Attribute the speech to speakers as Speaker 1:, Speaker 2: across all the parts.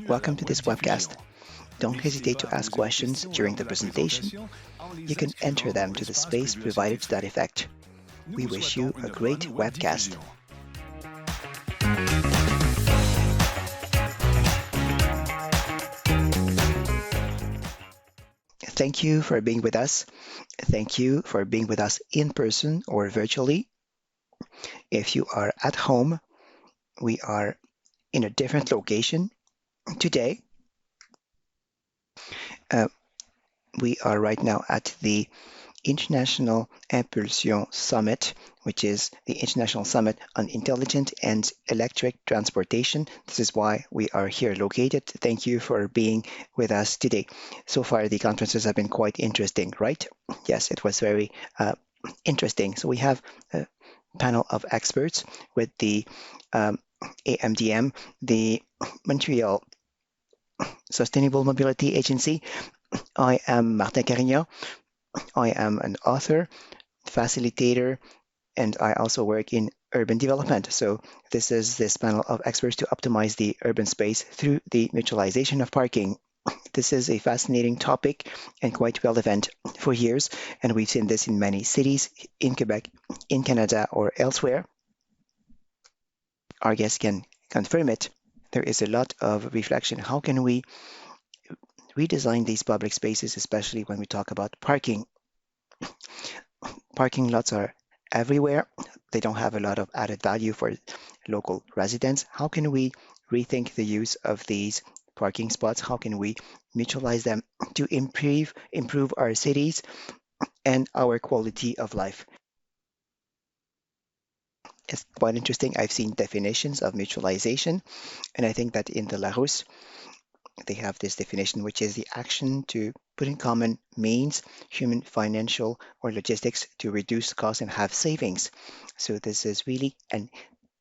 Speaker 1: Welcome to this webcast. Don't hesitate to ask questions during the presentation. You can enter them to the space provided to that effect. We wish you a great webcast. Thank you for being with us. Thank you for being with us in person or virtually. If you are at home, we are in a different location today. We are right now at the International Impulsion Summit, which is the International Summit on Intelligent and Electric Transportation. This is why we are here located. Thank you for being with us today. So far, the conferences have been quite interesting, right? Yes, it was very interesting. So we have a panel of experts with the AMDM, the Montreal Sustainable Mobility Agency. I am Martin Carignan. I am an author, facilitator, and I also work in urban development. So this is this panel of experts to optimize the urban space through the mutualization of parking. This is a fascinating topic and quite relevant for years, and we've seen this in many cities in Quebec, in Canada, or elsewhere. Our guests can confirm it. There is a lot of reflection. How can we redesign these public spaces, especially when we talk about parking? Parking lots are everywhere. They don't have a lot of added value for local residents. How can we rethink the use of these parking spots? How can we mutualize them to improve our cities and our quality of life? It's quite interesting. I've seen definitions of mutualization, and I think that in the Larousse, they have this definition, which is the action to put in common means, human, financial, or logistics to reduce costs and have savings. So this is really an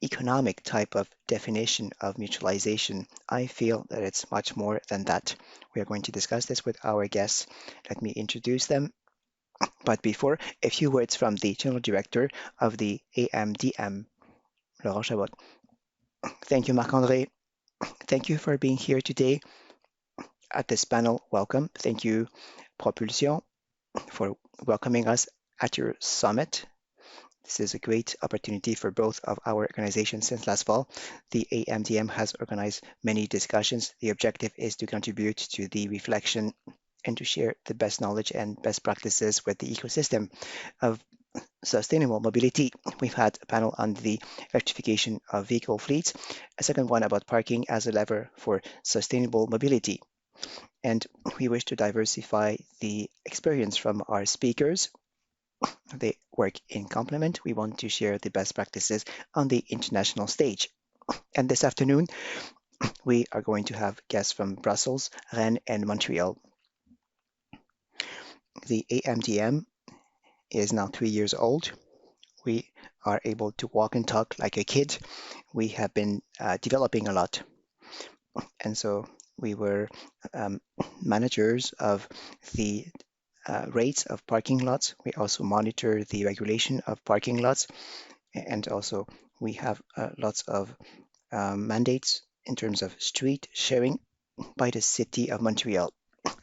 Speaker 1: economic type of definition of mutualization. I feel that it's much more than that. We are going to discuss this with our guests. Let me introduce them. But before, a few words from the General Director of the AMDM, Laurent Chabot. Thank you, Marc-André. Thank you for being here today at this panel. Welcome. Thank you, Propulsion, for welcoming us at your summit. This is a great opportunity for both of our organizations since last fall. The AMDM has organized many discussions. The objective is to contribute to the reflection and to share the best knowledge and best practices with the ecosystem of sustainable mobility. We've had a panel on the electrification of vehicle fleets, a second one about parking as a lever for sustainable mobility. And we wish to diversify the experience from our speakers. They work in complement. We want to share the best practices on the international stage. And this afternoon, we are going to have guests from Brussels, Rennes, and Montreal. The AMDM is now 3 years old. We are able to walk and talk like a kid. We have been developing a lot. And so we were managers of the rates of parking lots. We also monitor the regulation of parking lots. And also we have lots of mandates in terms of street sharing by the city of Montreal.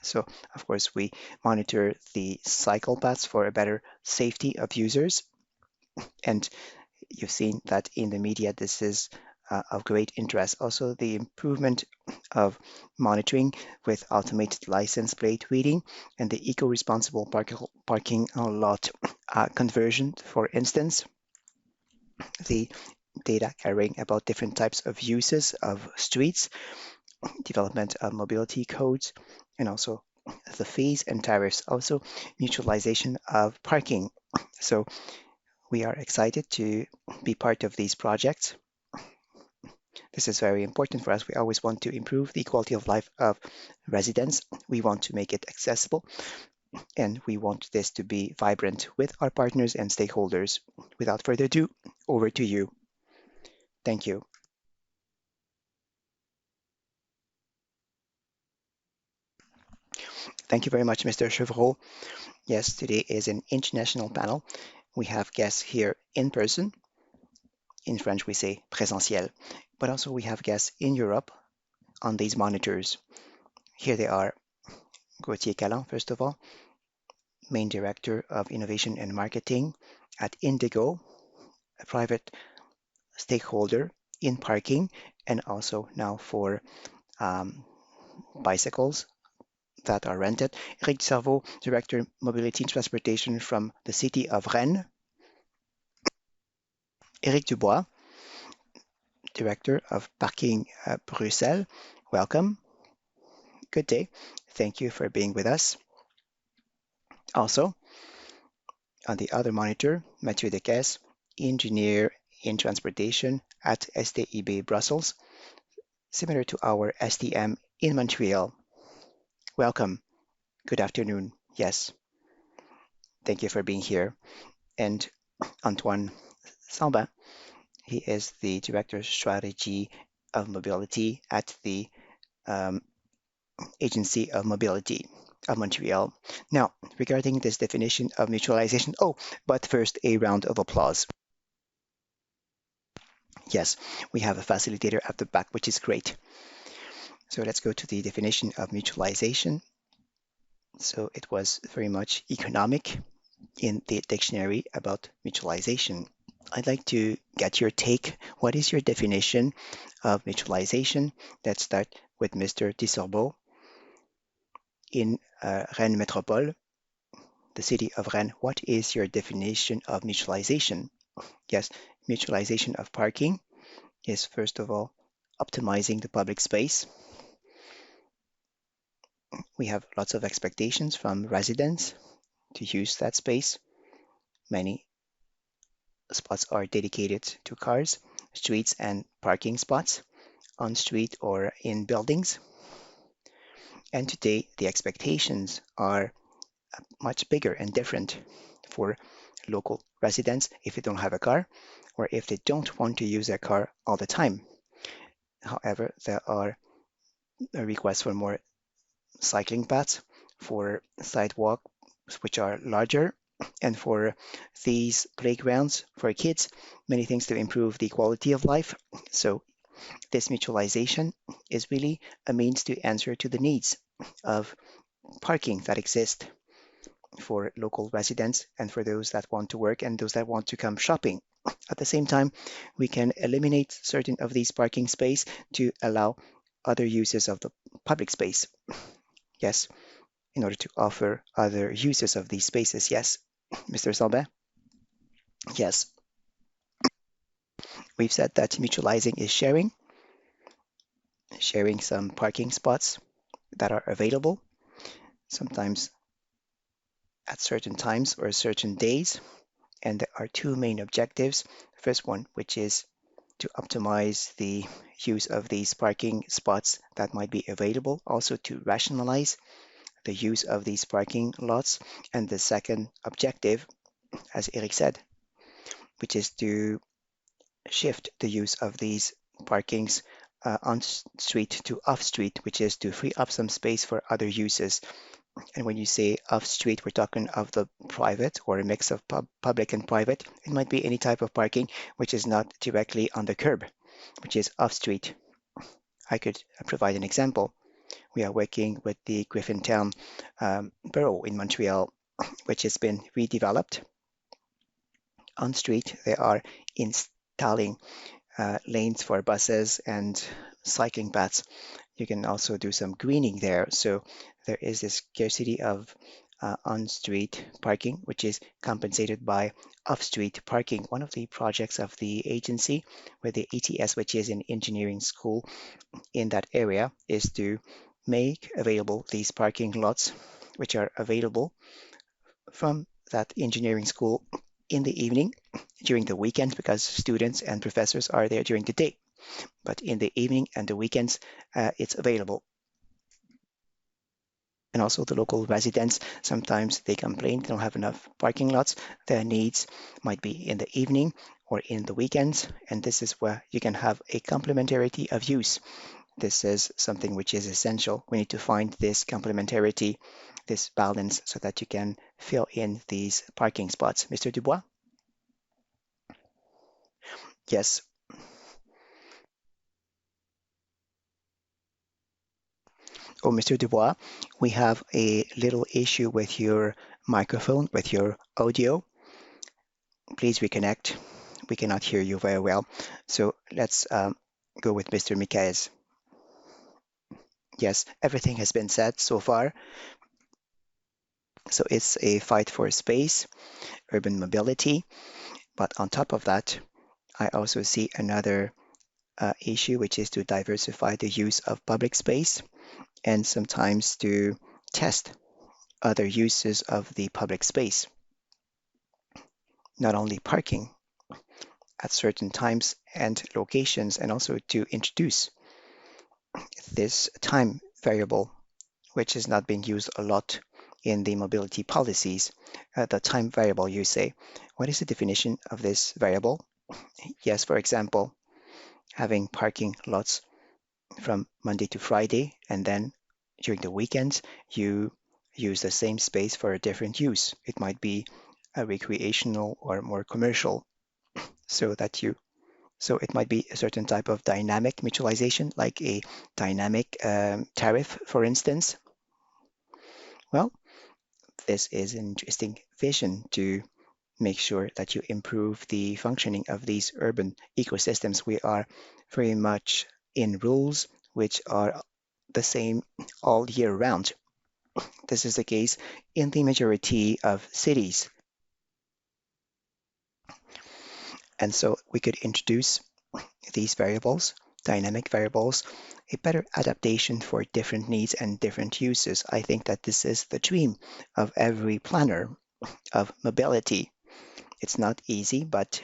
Speaker 1: So, of course, we monitor the cycle paths for a better safety of users. And you've seen that in the media, this is of great interest. Also, the improvement of monitoring with automated license plate reading and the eco-responsible parking lot conversion, for instance. The data carrying about different types of uses of streets, development of mobility codes, and also the fees and tariffs, also mutualization of parking. So we are excited to be part of these projects. This is very important for us. We always want to improve the quality of life of residents. We want to make it accessible, and we want this to be vibrant with our partners and stakeholders. Without further ado, over to you. Thank you. Thank you very much, Mr. Chevreau. Yes, today is an international panel. We have guests here in person. In French, we say présentiel. But also we have guests in Europe on these monitors. Here they are. Gauthier Callan, first of all, main director of innovation and marketing at Indigo, a private stakeholder in parking and also now for um, bicycles that are rented. Eric Cerveau, director mobility and transportation from the city of Rennes. Eric Dubois, director of parking Bruxelles. Welcome. Good day. Thank you for being with us. Also, on the other monitor, Mathieu Decaisse, engineer in transportation at STIB Brussels, similar to our STM in Montreal. Welcome. Good afternoon. Yes, thank you for being here. And Antoine Samba, he is the director of strategy of mobility at the um, Agency of Mobility of Montreal. Now, regarding this definition of mutualization, but first a round of applause. Yes, we have a facilitator at the back, which is great. So let's go to the definition of mutualization. So it was very much economic in the dictionary about mutualization. I'd like to get your take. What is your definition of mutualization? Let's start with Mr. Tisserbo in Rennes Métropole, the city of Rennes. What is your definition of mutualization? Yes, mutualization of parking is first of all optimizing the public space. We have lots of expectations from residents to use that space. Many spots are dedicated to cars, streets, and parking spots on street or in buildings. And today, the expectations are much bigger and different for local residents if they don't have a car or if they don't want to use their car all the time. However, there are requests for more cycling paths, for sidewalks which are larger, and for these playgrounds for kids, many things to improve the quality of life. So this mutualization is really a means to answer to the needs of parking that exist for local residents and for those that want to work and those that want to come shopping. At the same time, we can eliminate certain of these parking space to allow other uses of the public space. Yes, in order to offer other uses of these spaces. Yes, Mr. Salbin? Yes, we've said that mutualizing is sharing some parking spots that are available, sometimes at certain times or certain days. And there are two main objectives. The first one, which is to optimize the use of these parking spots that might be available, also to rationalize the use of these parking lots. And the second objective, as Eric said, which is to shift the use of these parkings on street to off street, which is to free up some space for other uses. And when you say off street, we're talking of the private or a mix of public and private. It might be any type of parking which is not directly on the curb, which is off street. I could provide an example. We are working with the Griffintown borough in Montreal, which has been redeveloped. On street, they are installing lanes for buses and cycling paths. You can also do some greening there. So there is this scarcity of on-street parking, which is compensated by off-street parking. One of the projects of the agency with the ETS, which is an engineering school in that area, is to make available these parking lots, which are available from that engineering school in the evening during the weekends because students and professors are there during the day. But in the evening and the weekends, it's available. And also the local residents, sometimes they complain they don't have enough parking lots. Their needs might be in the evening or in the weekends. And this is where you can have a complementarity of use. This is something which is essential. We need to find this complementarity, this balance, so that you can fill in these parking spots. Mr. Dubois? Yes. Oh, Mr. Dubois, we have a little issue with your microphone, with your audio. Please reconnect. We cannot hear you very well. So let's go with Mr. Miquez. Yes, everything has been said so far. So it's a fight for space, urban mobility. But on top of that, I also see another issue, which is to diversify the use of public space and sometimes to test other uses of the public space, not only parking at certain times and locations, and also to introduce this time variable, which is not being used a lot in the mobility policies. The time variable, you say. What is the definition of this variable? Yes, for example, having parking lots from Monday to Friday, and then during the weekends, you use the same space for a different use. It might be a recreational or more commercial, so that you so it might be a certain type of dynamic mutualization, like a dynamic tariff, for instance. Well, this is an interesting vision to make sure that you improve the functioning of these urban ecosystems. We are very much in rules which are the same all year round. This is the case in the majority of cities. And so we could introduce these variables, dynamic variables, a better adaptation for different needs and different uses. I think that this is the dream of every planner of mobility. It's not easy, but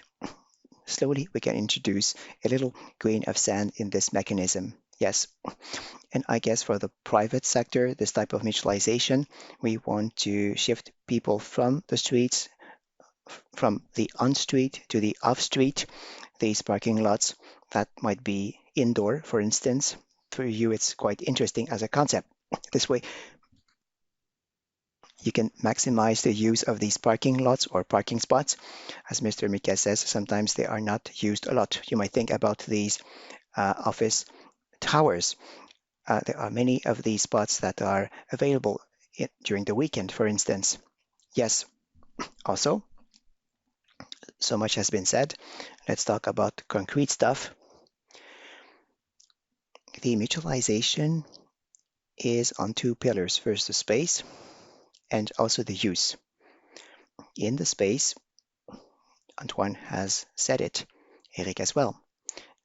Speaker 1: slowly we can introduce a little grain of sand in this mechanism. Yes, and I guess for the private sector, this type of mutualization, we want to shift people from the streets, from the on street to the off street, these parking lots that might be indoor, for instance. For you, it's quite interesting as a concept. This way, you can maximize the use of these parking lots or parking spots. As Mr. Miquel says, sometimes they are not used a lot. You might think about these office towers. There are many of these spots that are available during the weekend, for instance. Yes, also, so much has been said. Let's talk about concrete stuff. The mutualization is on two pillars. First, the space and also the use. In the space, Antoine has said it, Eric as well.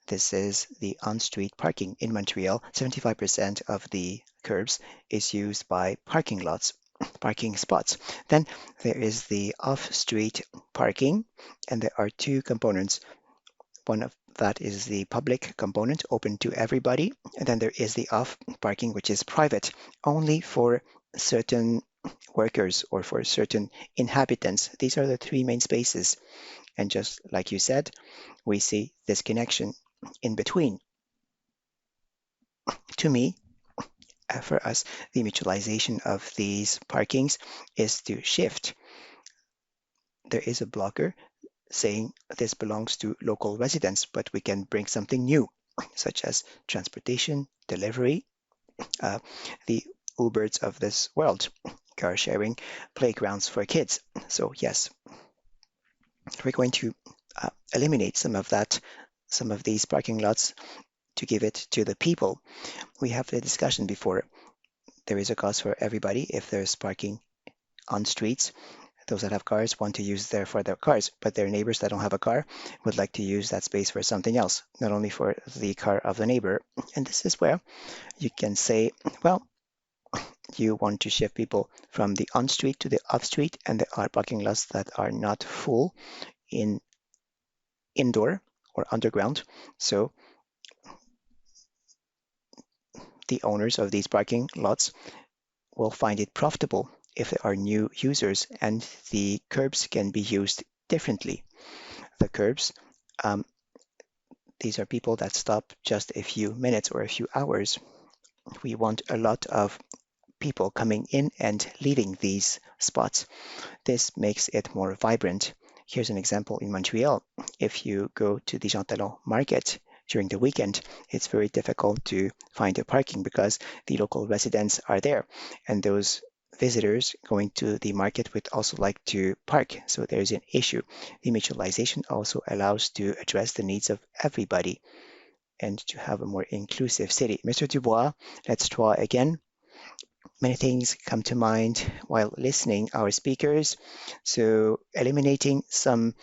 Speaker 1: This is the on-street parking in Montreal. 75% of the curbs is used by parking lots, parking spots. Then there is the off-street parking, and there are two components. One of that is the public component, open to everybody, and then there is the off parking, which is private, only for certain workers or for certain inhabitants. These are the three main spaces. And just like you said, we see this connection in between. To me, for us, the mutualization of these parkings is to shift. There is a blocker saying this belongs to local residents, but we can bring something new, such as transportation, delivery, uh, the Ubers of this world, car sharing, playgrounds for kids. So yes, we're going to eliminate some of that, some of these parking lots to give it to the people. We have the discussion before. There is a cost for everybody if there's parking on streets. Those that have cars want to use there for their cars, but their neighbors that don't have a car would like to use that space for something else, not only for the car of the neighbor. And this is where you can say, well, you want to shift people from the on street to the off street, and there are parking lots that are not full in indoor or underground. So the owners of these parking lots will find it profitable if there are new users, and the curbs can be used differently. The curbs, um, these are people that stop just a few minutes or a few hours. We want a lot of people coming in and leaving these spots. This makes it more vibrant. Here's an example in Montreal. If you go to the Jean Talon market during the weekend, it's very difficult to find a parking because the local residents are there, and those visitors going to the market would also like to park. So there's an issue. The mutualization also allows to address the needs of everybody and to have a more inclusive city. Mr. Dubois, let's try again. Many things come to mind while listening our speakers. So eliminating some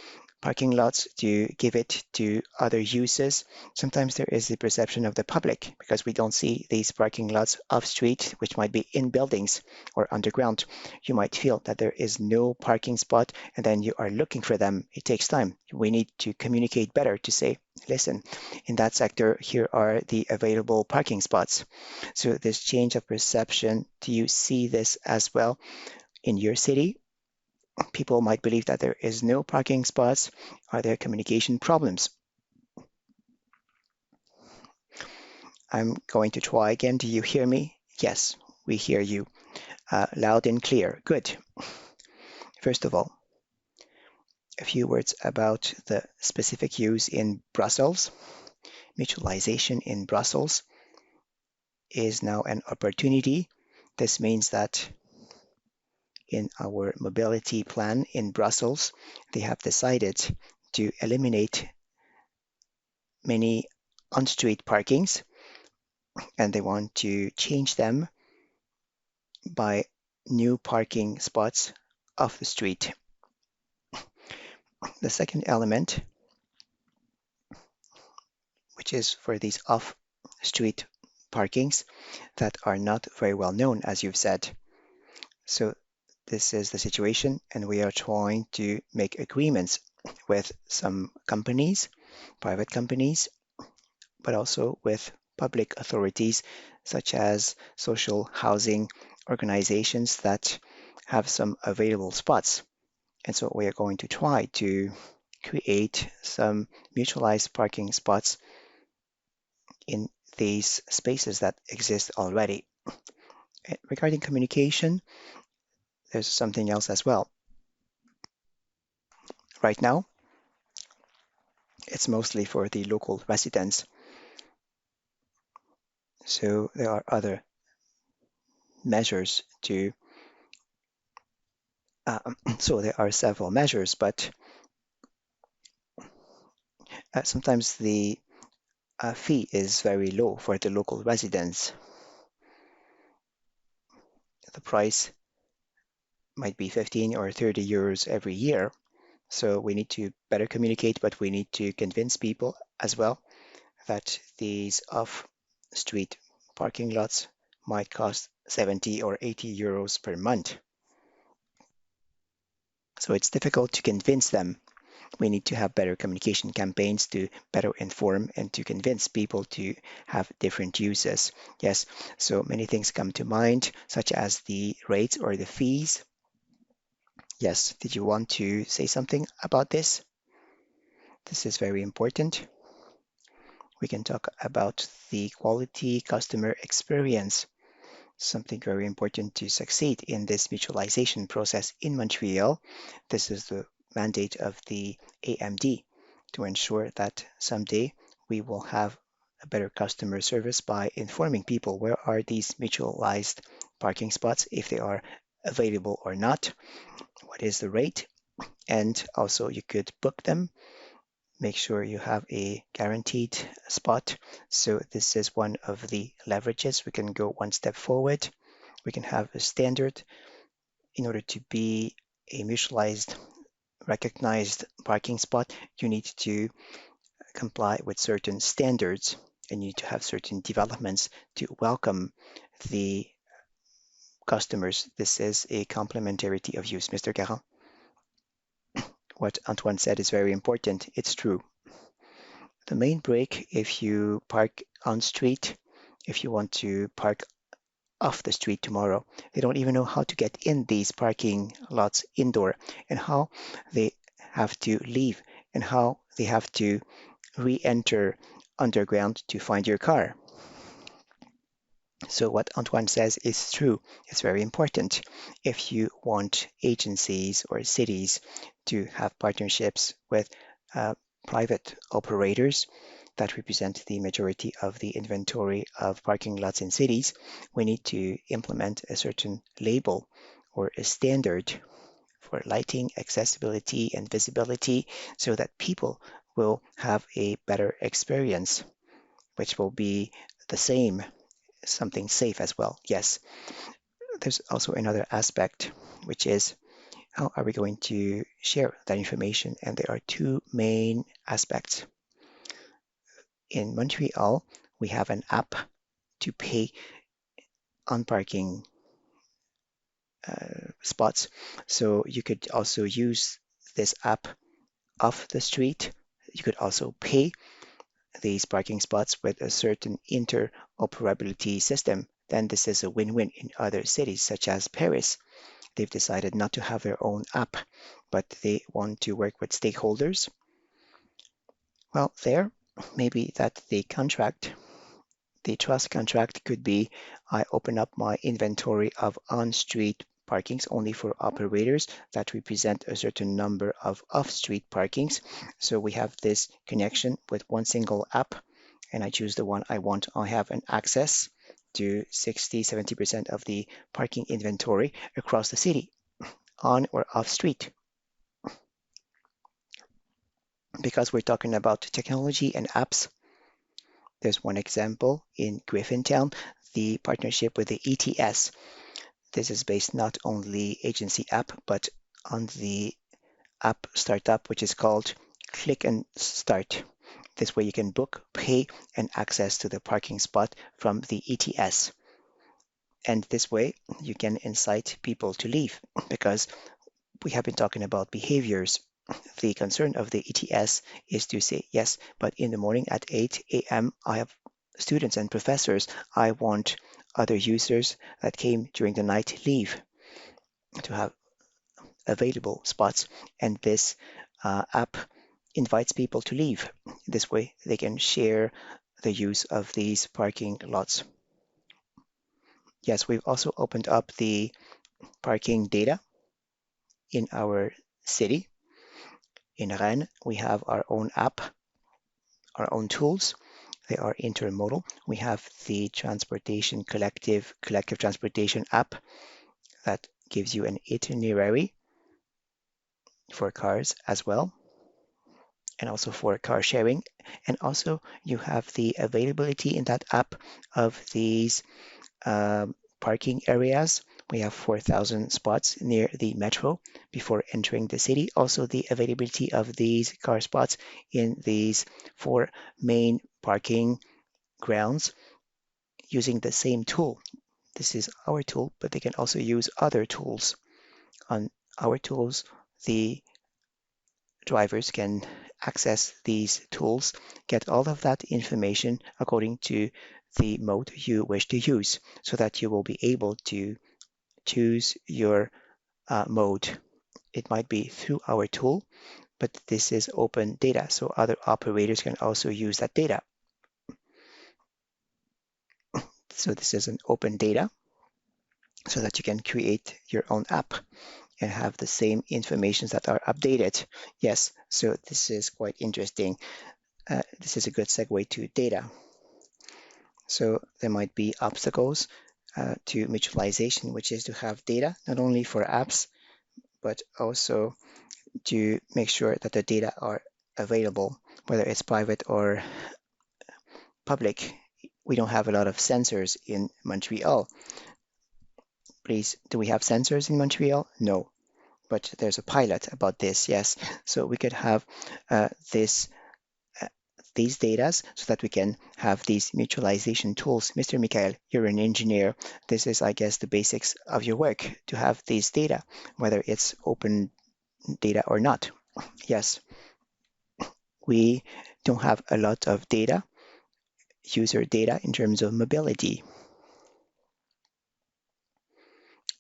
Speaker 1: parking lots to give it to other uses. Sometimes there is the perception of the public because we don't see these parking lots off street, which might be in buildings or underground. You might feel that there is no parking spot and then you are looking for them. It takes time. We need to communicate better to say, listen, in that sector, here are the available parking spots. So this change of perception, do you see this as well in your city? People might believe that there is no parking spots. Are there communication problems? I'm going to try again. Do you hear me? Yes, we hear you loud and clear. Good. First of all, a few words about the specific use in Brussels. Mutualization in Brussels is now an opportunity. This means that in our mobility plan in Brussels, they have decided to eliminate many on-street parkings and they want to change them by new parking spots off the street. The second element, which is for these off-street parkings that are not very well known, as you've said. So this is the situation, and we are trying to make agreements with some companies, private companies, but also with public authorities such as social housing organizations that have some available spots. And so we are going to try to create some mutualized parking spots in these spaces that exist already. Regarding communication, there's something else as well. Right now, it's mostly for the local residents. So there are other measures to, so there are several measures, but sometimes the fee is very low for the local residents. The price might be 15 or 30 euros every year. So we need to better communicate, but we need to convince people as well that these off-street parking lots might cost 70 or 80 euros per month. So it's difficult to convince them. We need to have better communication campaigns to better inform and to convince people to have different uses. Yes, so many things come to mind, such as the rates or the fees. Yes, did you want to say something about this? This is very important. We can talk about the quality customer experience, something very important to succeed in this mutualization process in Montreal. This is the mandate of the AMD to ensure that someday we will have a better customer service by informing people where are these mutualized parking spots, if they are available or not, what is the rate, and also you could book them. Make sure you have a guaranteed spot. So this is one of the leverages. We can go one step forward. We can have a standard in order to be a mutualized, recognized parking spot. You need to comply with certain standards and you need to have certain developments to welcome the customers. This is a complementarity of use. Mr. Garand, what Antoine said is very important. It's true. The main break, if you park on street, if you want to park off the street tomorrow, they don't even know how to get in these parking lots indoor and how they have to leave and how they have to re-enter underground to find your car. So what Antoine says is true. It's very important. If you want agencies or cities to have partnerships with uh, private operators that represent the majority of the inventory of parking lots in cities, we need to implement a certain label or a standard for lighting, accessibility, and visibility so that people will have a better experience, which will be the same, something safe as well. Yes, there's also another aspect, which is how are we going to share that information? And there are two main aspects. In Montreal, we have an app to pay on parking spots. So you could also use this app off the street. You could also pay these parking spots with a certain interoperability system. Then this is a win-win in other cities, such as Paris. They've decided not to have their own app, but they want to work with stakeholders. Well, there, maybe that the trust contract could be I open up my inventory of on-street parkings only for operators that represent a certain number of off-street parkings. So we have this connection with one single app, and I choose the one I want. I have an access to 60-70% of the parking inventory across the city, on or off street. Because we're talking about technology and apps, there's one example in Griffintown, the partnership with the ETS. This is based not on the agency app, but on the app startup, which is called Click and Start. This way you can book, pay, and access to the parking spot from the ETS. And this way you can incite people to leave because we have been talking about behaviors. The concern of the ETS is to say, yes, but in the morning at 8 a.m., I have students and professors. I want other users that came during the night leave to have available spots. And this app invites people to leave. This way they can share the use of these parking lots. Yes, we've also opened up the parking data in our city. In Rennes, we have our own app, our own tools. They are intermodal. We have the transportation collective transportation app that gives you an itinerary for cars as well, and also for car sharing. And also you have the availability in that app of these parking areas. We have 4,000 spots near the metro before entering the city. Also the availability of these car spots in these four main parking grounds using the same tool. This is our tool, but they can also use other tools. On our tools, the drivers can access these tools, get all of that information according to the mode you wish to use, so that you will be able to choose your mode. It might be through our tool, but this is open data, so other operators can also use that data. So this is an open data so that you can create your own app and have the same information that are updated. Yes, so this is quite interesting. This is a good segue to data. So there might be obstacles to mutualization, which is to have data not only for apps, but also to make sure that the data are available, whether it's private or public. We don't have a lot of sensors in Montreal. Please, do we have sensors in Montreal? No, but there's a pilot about this, yes. So we could have this these data so that we can have these mutualization tools. Mr. Michael, you're an engineer. This is, I guess, the basics of your work to have these data, whether it's open data or not. Yes, we don't have a lot of data, user data in terms of mobility.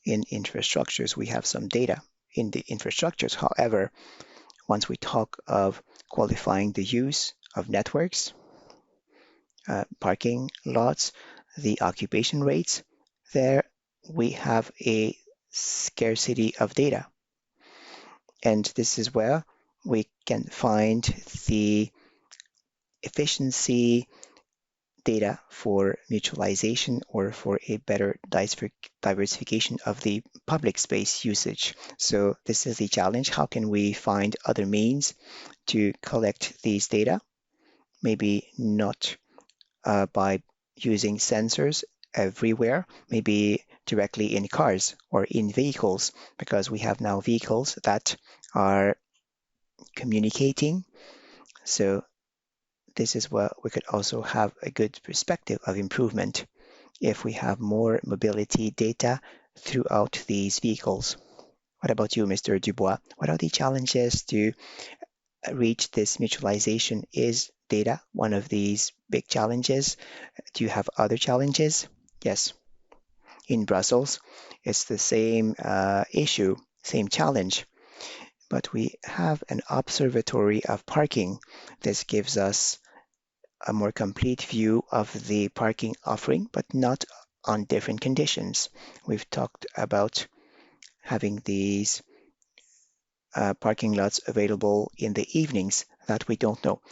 Speaker 1: In infrastructures, we have some data in the infrastructures. However, once we talk of qualifying the use of networks, parking lots, the occupation rates, there we have a scarcity of data. And this is where we can find the efficiency data for mutualization or for a better diversification of the public space usage. So this is the challenge. How can we find other means to collect these data? Maybe not by using sensors everywhere, maybe directly in cars or in vehicles, because we have now vehicles that are communicating. So this is where we could also have a good perspective of improvement if we have more mobility data throughout these vehicles. What about you, Mr. Dubois? What are the challenges to reach this mutualization? Is data one of these big challenges? Do you have other challenges? Yes, in Brussels, it's the same issue, same challenge, but we have an observatory of parking. This gives us a more complete view of the parking offering, but not on different conditions. We've talked about having these parking lots available in the evenings that we don't know.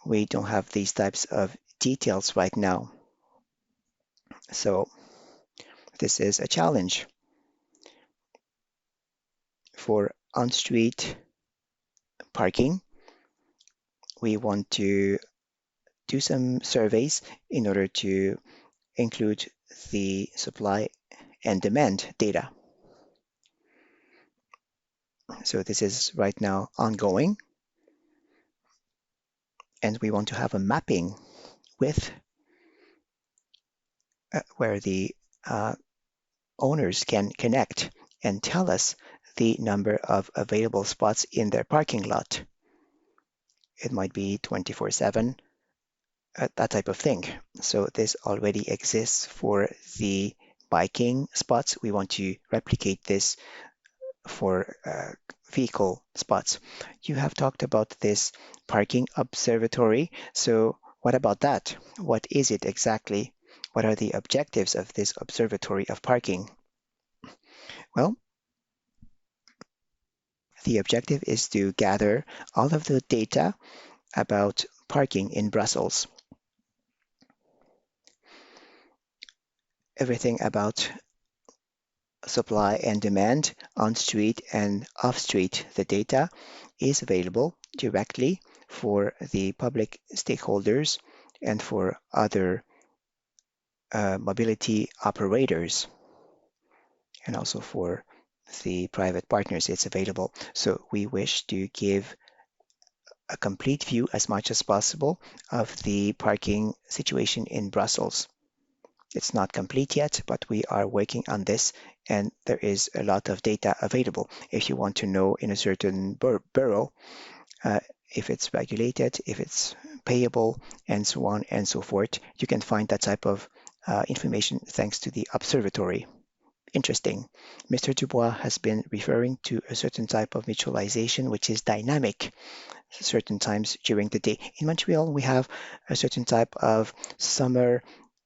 Speaker 1: We don't have these types of details right now. So this is a challenge for on-street parking. We want to do some surveys in order to include the supply and demand data. So this is right now ongoing, and we want to have a mapping with where the owners can connect and tell us the number of available spots in their parking lot. It might be 24/7, that type of thing. So this already exists for the biking spots. We want to replicate this for vehicle spots. You have talked about this parking observatory. So what about that? What is it exactly? What are the objectives of this observatory of parking? Well, the objective is to gather all of the data about parking in Brussels. Everything about supply and demand on street and off street. The data is available directly for the public stakeholders and for other mobility operators, and also for the private partners. It's available. So we wish to give a complete view as much as possible of the parking situation in Brussels. It's not complete yet, but we are working on this, and there is a lot of data available. If you want to know in a certain borough, if it's regulated, if it's payable, and so on and so forth, you can find that type of information thanks to the observatory. Interesting. Mr. Dubois has been referring to a certain type of mutualization, which is dynamic certain times during the day. In Montreal, we have a certain type of summer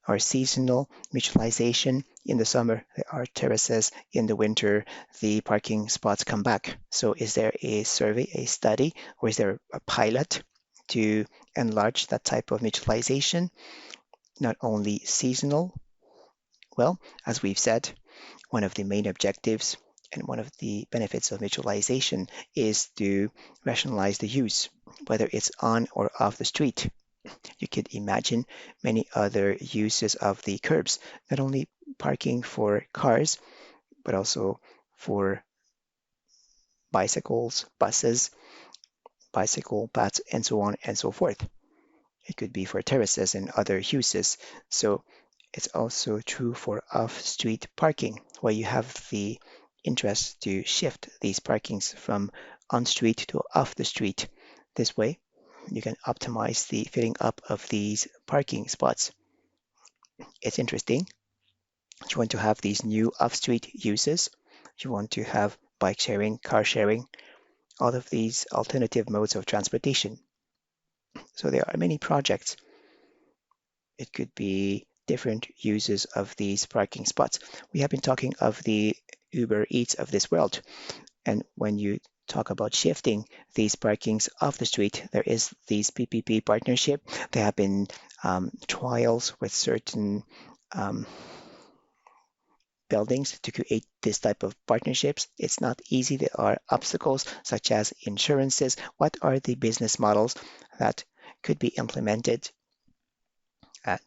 Speaker 1: or seasonal mutualization. In the summer, there are terraces. In the winter, the parking spots come back. So is there a survey, a study, or is there a pilot to enlarge that type of mutualization? Not only seasonal. Well, as we've said, one of the main objectives and one of the benefits of mutualization is to rationalize the use, whether it's on or off the street. You could imagine many other uses of the curbs, not only parking for cars, but also for bicycles, buses, bicycle paths, and so on and so forth. It could be for terraces and other uses. So it's also true for off-street parking, where you have the interest to shift these parkings from on-street to off the street. This way, you can optimize the filling up of these parking spots. It's interesting. You want to have these new off-street uses. You want to have bike sharing, car sharing, all of these alternative modes of transportation. So there are many projects. It could be different uses of these parking spots. We have been talking of the Uber Eats of this world. And when you talk about shifting these parkings off the street, there is these PPP partnership. There have been trials with certain um, buildings to create this type of partnerships. It's not easy. There are obstacles such as insurances. What are the business models that could be implemented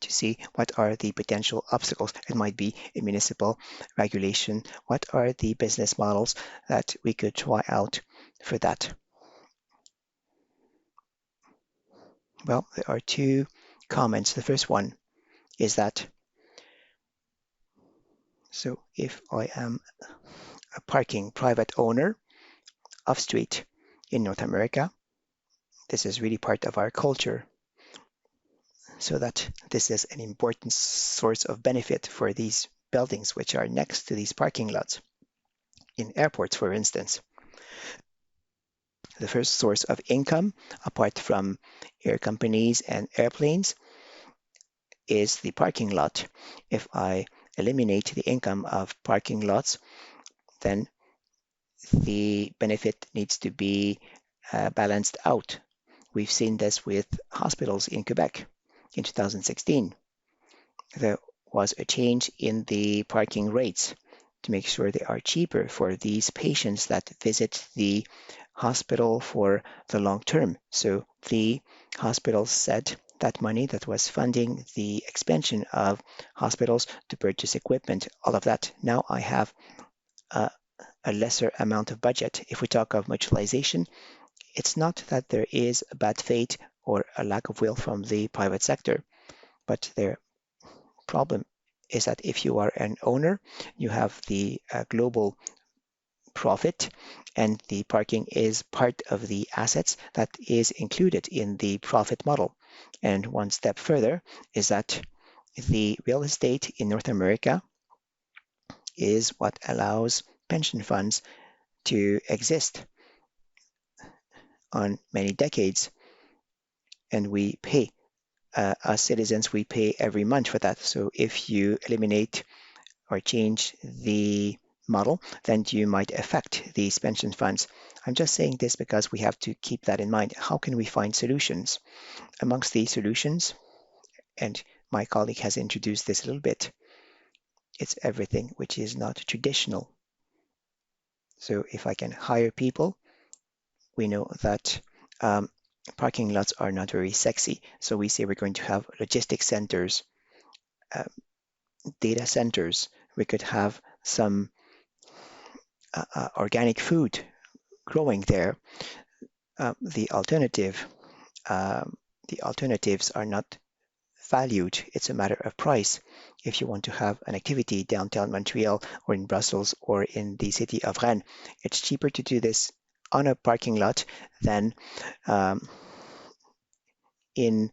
Speaker 1: to see what are the potential obstacles? It might be a municipal regulation. What are the business models that we could try out for that? Well, there are two comments. The first one is that, so if I am a parking private owner of street in North America, this is really part of our culture, so that this is an important source of benefit for these buildings which are next to these parking lots. In airports, for instance, the first source of income, apart from air companies and airplanes, is the parking lot. If I eliminate the income of parking lots, then the benefit needs to be balanced out. We've seen this with hospitals in Quebec in 2016. There was a change in the parking rates to make sure they are cheaper for these patients that visit the hospital for the long term. So the hospital said that money that was funding the expansion of hospitals to purchase equipment, all of that, now I have a, a lesser amount of budget. If we talk of mutualization, it's not that there is a bad faith or a lack of will from the private sector, but their problem is that if you are an owner, you have the global profit, and the parking is part of the assets that is included in the profit model. And one step further is that the real estate in North America is what allows pension funds to exist on many decades, and we pay. As citizens, we pay every month for that. So if you eliminate or change the model, then you might affect these pension funds. I'm just saying this because we have to keep that in mind. How can we find solutions? Amongst these solutions, and my colleague has introduced this a little bit, it's everything which is not traditional. So if I can hire people, we know that parking lots are not very sexy. So we say we're going to have logistics centers, uh, data centers. We could have some organic food growing there. Uh, the alternative, the alternatives are not valued. It's a matter of price. If you want to have an activity downtown Montreal or in Brussels or in the city of Rennes, it's cheaper to do this on a parking lot than in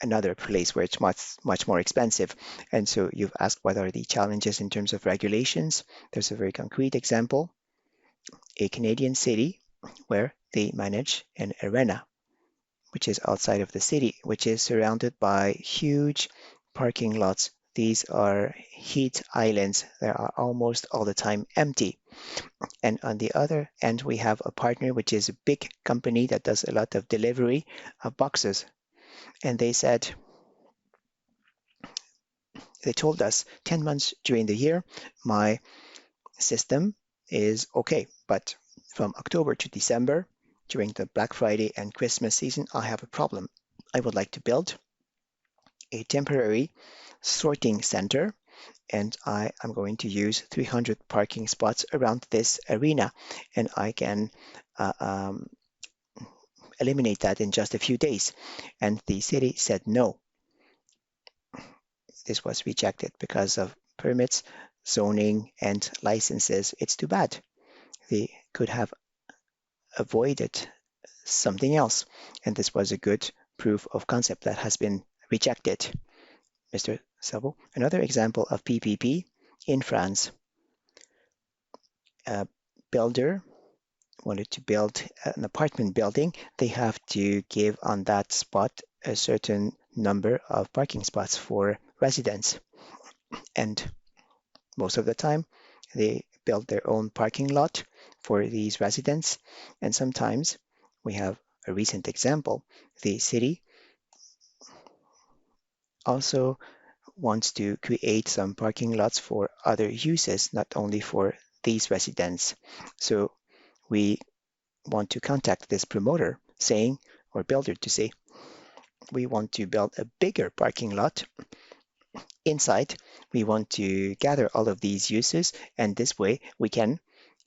Speaker 1: another place where it's much more expensive. And so you've asked what are the challenges in terms of regulations. There's a very concrete example, a Canadian city where they manage an arena, which is outside of the city, which is surrounded by huge parking lots. These are heat islands that are almost all the time empty. And on the other end, we have a partner, which is a big company that does a lot of delivery of boxes. And they told us 10 months during the year, my system is okay. But from October to December, during the Black Friday and Christmas season, I have a problem. I would like to build a temporary sorting center, and I am going to use 300 parking spots around this arena, and I can uh, um, eliminate that in just a few days. And the city said no. This was rejected because of permits, zoning, and licenses. It's too bad. They could have avoided something else, and this was a good proof of concept that has been rejected. Mr. Sabo, another example of PPP in France. A builder wanted to build an apartment building. They have to give on that spot a certain number of parking spots for residents. And most of the time, they build their own parking lot for these residents. And sometimes we have a recent example. The city also wants to create some parking lots for other uses, not only for these residents. So we want to contact this promoter saying, or builder to say, we want to build a bigger parking lot inside. We want to gather all of these uses, and this way we can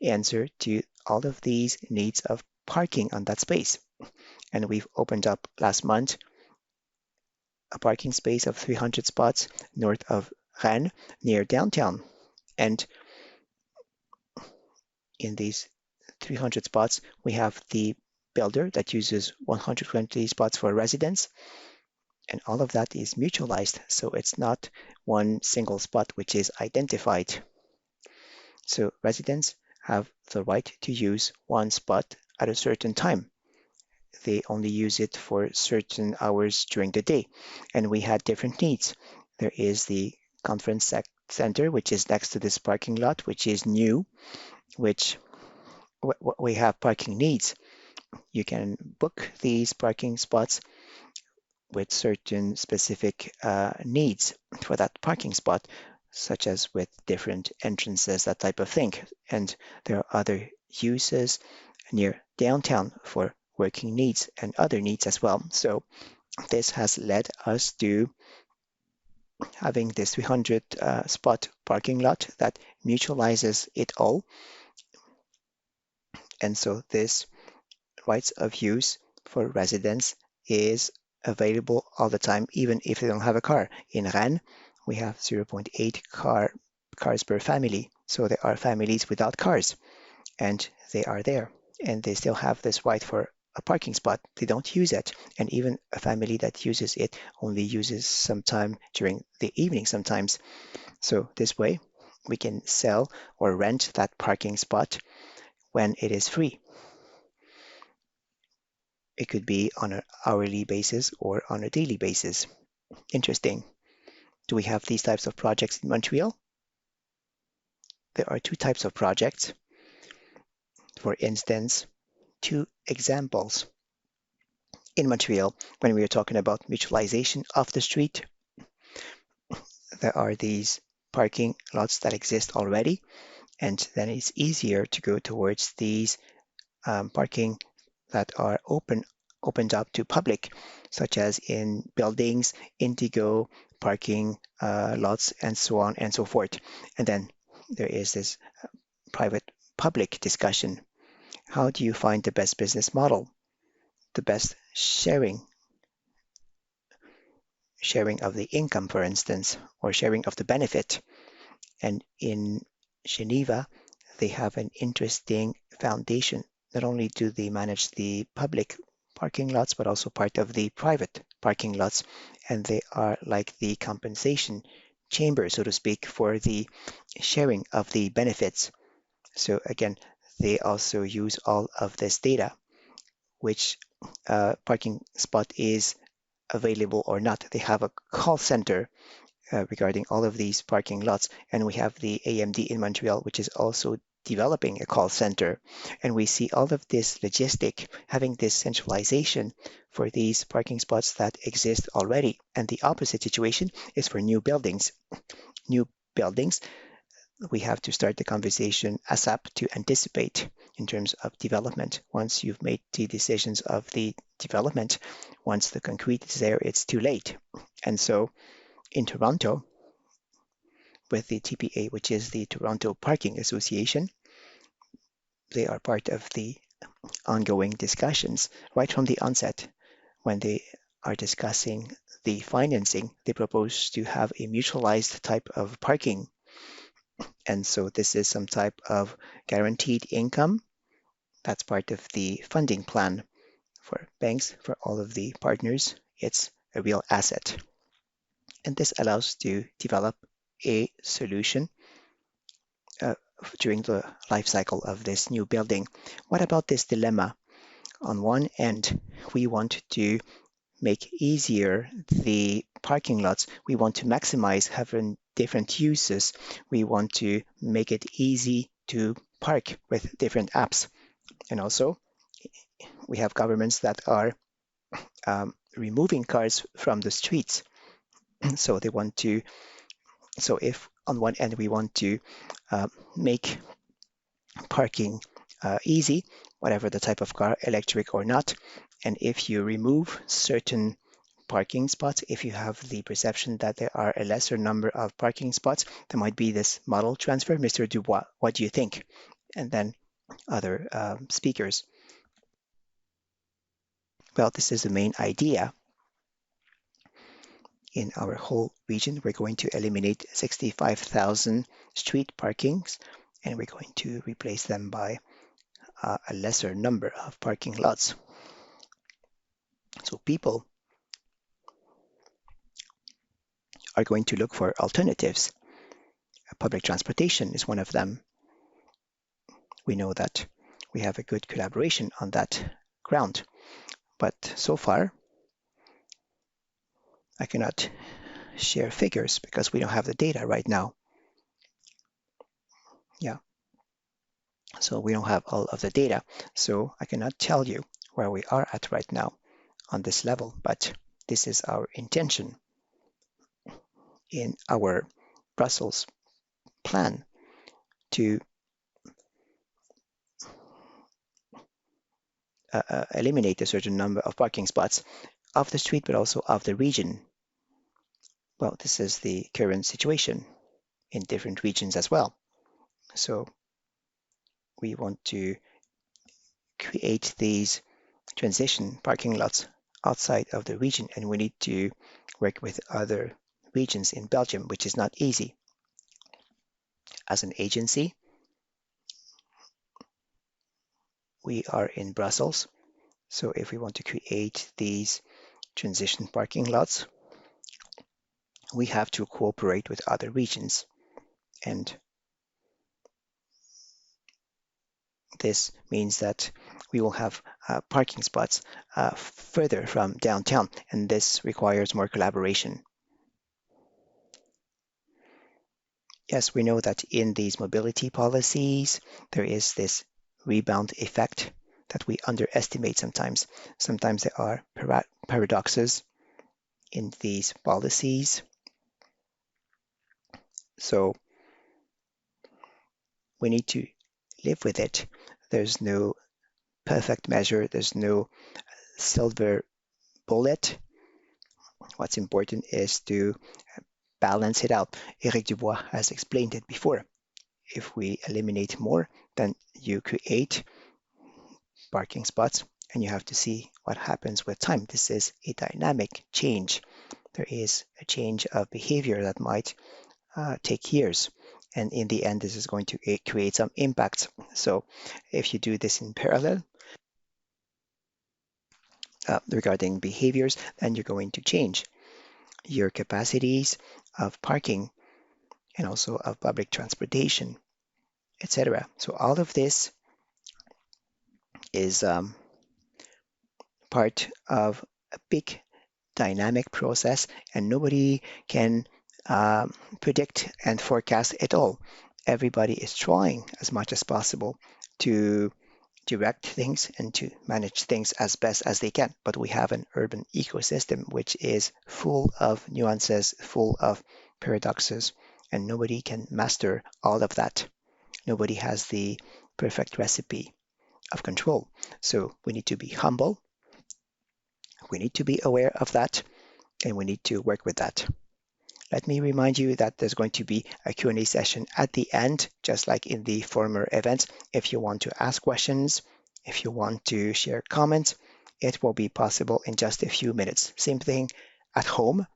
Speaker 1: answer to all of these needs of parking on that space. And we've opened up last month a parking space of 300 spots north of Rennes near downtown. And in these 300 spots, we have the builder that uses 120 spots for residents, and all of that is mutualized, so it's not one single spot which is identified. So residents have the right to use one spot at a certain time. They only use it for certain hours during the day, and we had different needs. There is the conference center, which is next to this parking lot, which is new, which we have parking needs. You can book these parking spots with certain specific needs for that parking spot, such as with different entrances, that type of thing. And there are other uses near downtown for working needs and other needs as well. So this has led us to having this 300 spot parking lot that mutualizes it all. And so this rights of use for residents is available all the time, even if they don't have a car. In Rennes, we have 0.8 cars per family. So there are families without cars, and they are there, and they still have this right for a parking spot. They don't use it, and even a family that uses it only uses some time during the evening sometimes. So this way, we can sell or rent that parking spot when it is free. It could be on an hourly basis or on a daily basis. Interesting. Do we have these types of projects in Montreal? There are two types of projects. For instance, two examples. In Montreal, when we are talking about mutualization of the street, there are these parking lots that exist already, and then it's easier to go towards these parking that are opened up to public, such as in buildings, Indigo, parking lots, and so on and so forth. And then there is this private-public discussion. How do you find the best business model, the best sharing of the income, for instance, or sharing of the benefit? And in Geneva, they have an interesting foundation. Not only do they manage the public parking lots, but also part of the private parking lots. And they are like the compensation chamber, so to speak, for the sharing of the benefits. So again, they also use all of this data, which parking spot is available or not. They have a call center regarding all of these parking lots. And we have the AMD in Montreal, which is also developing a call center. And we see all of this logistic having this centralization for these parking spots that exist already. And the opposite situation is for new buildings. New buildings, we have to start the conversation ASAP to anticipate in terms of development. Once you've made the decisions of the development, once the concrete is there, it's too late. And so in Toronto, with the TPA, which is the Toronto Parking Association, they are part of the ongoing discussions right from the onset. When they are discussing the financing, they propose to have a mutualized type of parking. And so this is some type of guaranteed income. That's part of the funding plan for banks, for all of the partners. It's a real asset. And this allows to develop a solution during the life cycle of this new building. What about this dilemma? On one end, we want to make easier the parking lots. We want to maximize having different uses. We want to make it easy to park with different apps. And also, we have governments that are removing cars from the streets. So they want to, so if on one end we want to make parking easy, whatever the type of car, electric or not, and if you remove certain parking spots, if you have the perception that there are a lesser number of parking spots, there might be this model transfer. Mr. Dubois, what do you think? And then other speakers. Well, this is the main idea. In our whole region, we're going to eliminate 65,000 street parkings, and we're going to replace them by a lesser number of parking lots. So people are going to look for alternatives. Public transportation is one of them. We know that we have a good collaboration on that ground, but so far I cannot share figures because we don't have the data right now. Yeah, so we don't have all of the data, so I cannot tell you where we are at right now on this level, but this is our intention in our Brussels plan to eliminate a certain number of parking spots of the street, but also of the region. Well, this is the current situation in different regions as well. So we want to create these transition parking lots outside of the region, and we need to work with other regions in Belgium, which is not easy. As an agency, we are in Brussels. So if we want to create these transition parking lots, we have to cooperate with other regions. And this means that we will have parking spots further from downtown, and this requires more collaboration. Yes, we know that in these mobility policies, there is this rebound effect that we underestimate sometimes. Sometimes there are paradoxes in these policies. So we need to live with it. There's no perfect measure, there's no silver bullet. What's important is to balance it out. Eric Dubois has explained it before. If we eliminate more, then you create parking spots and you have to see what happens with time. This is a dynamic change. There is a change of behavior that might take years. And in the end, this is going to create some impacts. So if you do this in parallel regarding behaviors, then you're going to change your capacities of parking and also of public transportation, etc. So all of this is part of a big dynamic process, and nobody can predict and forecast it all. Everybody is trying as much as possible to direct things and to manage things as best as they can. But we have an urban ecosystem which is full of nuances, full of paradoxes, and nobody can master all of that. Nobody has the perfect recipe of control. So we need to be humble. We need to be aware of that, and we need to work with that. Let me remind you that there's going to be a Q&A session at the end, just like in the former events. If you want to ask questions, if you want to share comments, it will be possible in just a few minutes. Same thing at home.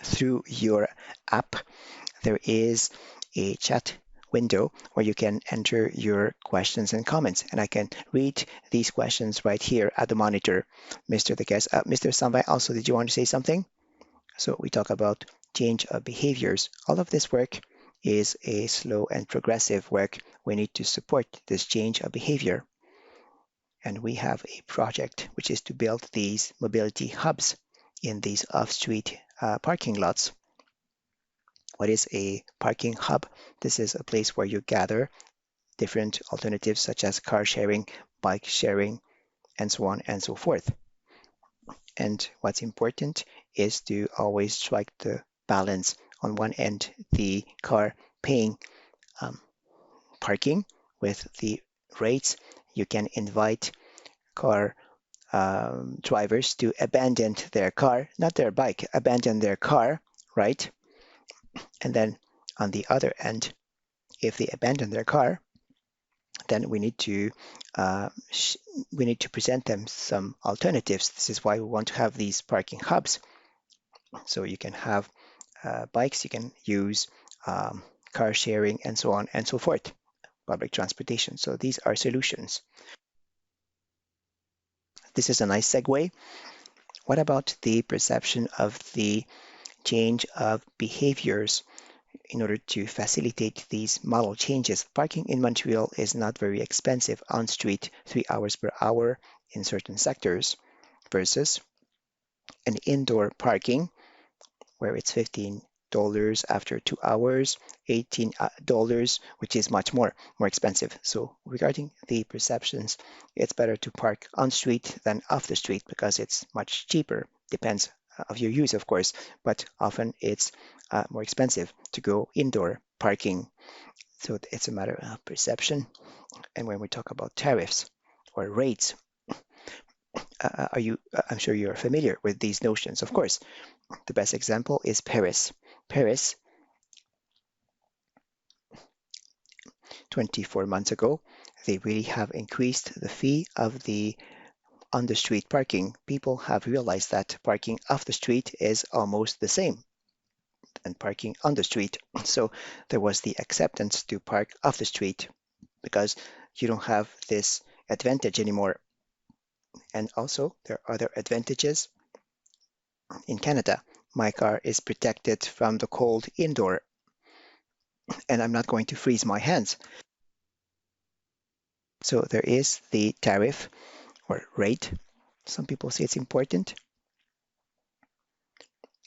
Speaker 1: Through your app, there is a chat window where you can enter your questions and comments, and I can read these questions right here at the monitor. Mr. The guest, Mr. Sambai, also, did you want to say something? So we talk about change of behaviors. All of this work is a slow and progressive work. We need to support this change of behavior. And we have a project which is to build these mobility hubs in these off-street parking lots. What is a parking hub? This is a place where you gather different alternatives such as car sharing, bike sharing, and so on and so forth. And what's important is to always strike the balance. On one end, the car paying parking with the rates. You can invite car drivers to abandon their car, not their bike, abandon their car, right? And then on the other end, if they abandon their car, then uh, we need to present them some alternatives. This is why we want to have these parking hubs. So you can have bikes, you can use car sharing, and so on and so forth, public transportation. So these are solutions. This is a nice segue. What about the perception of the change of behaviors in order to facilitate these model changes? Parking in Montreal is not very expensive on street, 3 hours per hour in certain sectors, versus an indoor parking where it's $15 after 2 hours, $18, which is much more expensive. So regarding the perceptions, it's better to park on street than off the street because it's much cheaper. Depends of your use, of course, but often it's more expensive to go indoor parking. So it's a matter of perception. And when we talk about tariffs or rates, I'm sure you're familiar with these notions. Of course, the best example is Paris. Paris, 24 months ago, they really have increased the fee of the on the street parking. People have realized that parking off the street is almost the same and parking on the street. So there was the acceptance to park off the street because you don't have this advantage anymore. And also, there are other advantages. In Canada, my car is protected from the cold indoor, and I'm not going to freeze my hands. So there is the tariff or rate. Some people say it's important.